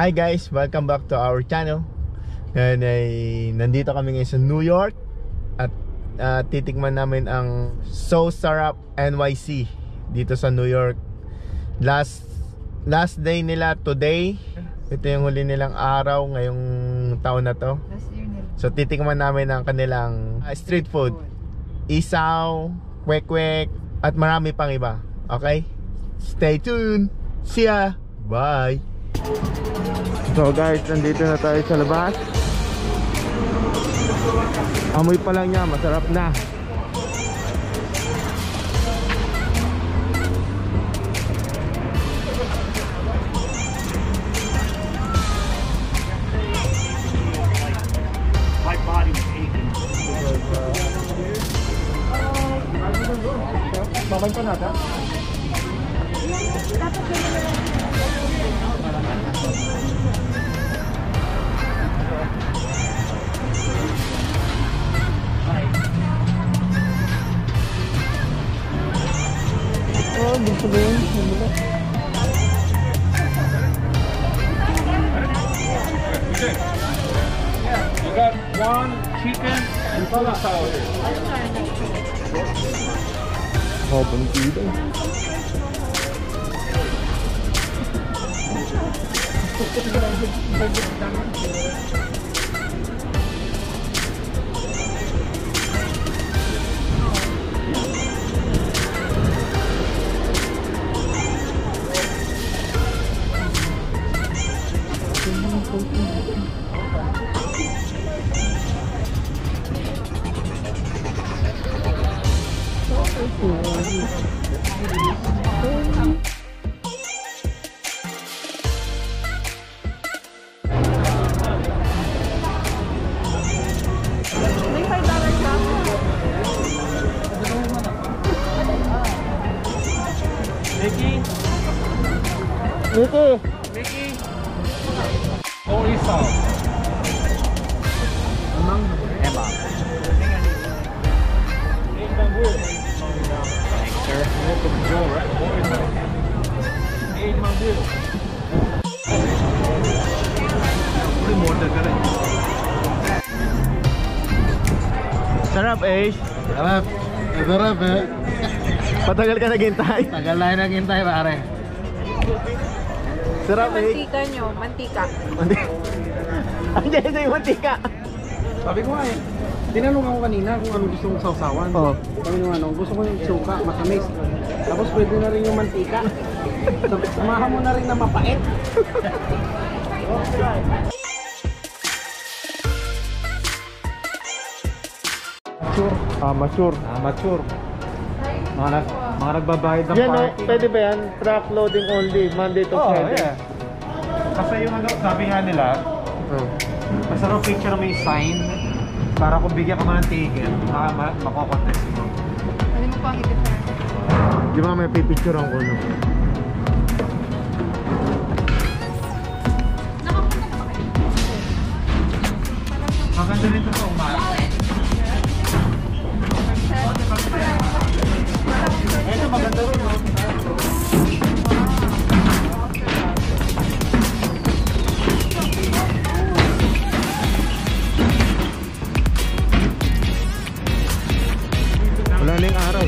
Hi guys, welcome back to our channel. Ngayon ay nandito kami ngayon sa New York at titikman namin ang So Sarap NYC dito sa New York. Last day nila today. Ito yung huli nilang araw ngayong taon na to. So titikman namin ang kanilang street food, isaw, kwek-kwek at marami pang iba. Okay? Stay tuned. See ya. Bye. So guys, nandito na tayo sa labas. Amoy pa lang niya, masarap na. My body was aching. Babay pa natin. Oh, gusto ba yun? You got one chicken and salad salad. Oh, bantida. Mickey. Or isaw. Emma. Thanks, sir. Welcome, Joe, right? Sarap eh. Sarap. Sarap eh. Patagal ka naghintay. Tagal na naghintay pare. Sarap eh. Mantika nyo, mantika. Andiyan yung mantika. Sabi ko nga eh. Tinanong ako kanina kung ano gusto mong sausawan. Oo. Sabi nyo ano, gusto ko yung suka, matamis. Tapos pwede na rin yung mantika. Samahan mo na rin na mapait. Mature. Mature. Mga nagbabayad ng Yan o, parking. pwede ba yan? Truck loading only, Monday to Friday. yeah. Kasi yung ano, sabi nga nila, basta raw picture may sign para kung bigyan ka mo ng ticket, makokontest mo. Pwede mo pang i-different. Di ba may pipicture ang kuno? Maganda nito sa umaga. Ito maganda rin, no? Wala na yung araw.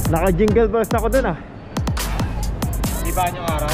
Naka-jingle bells ako dun ah. Di ba yung araw?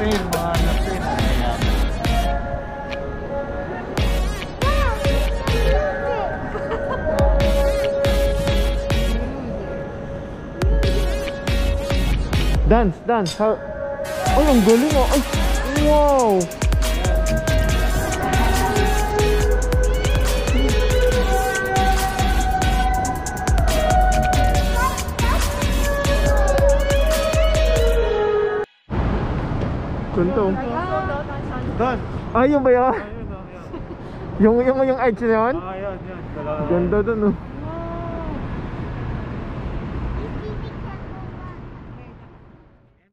trail, mga trail. Dance, dance. How... Ay, ang galing oh. Ay, wow. Kunto. Doon. Ay, yung ba yun? Ayun, oh, yun. Yung edge na yun? Ah, yun. Ganda dun oh.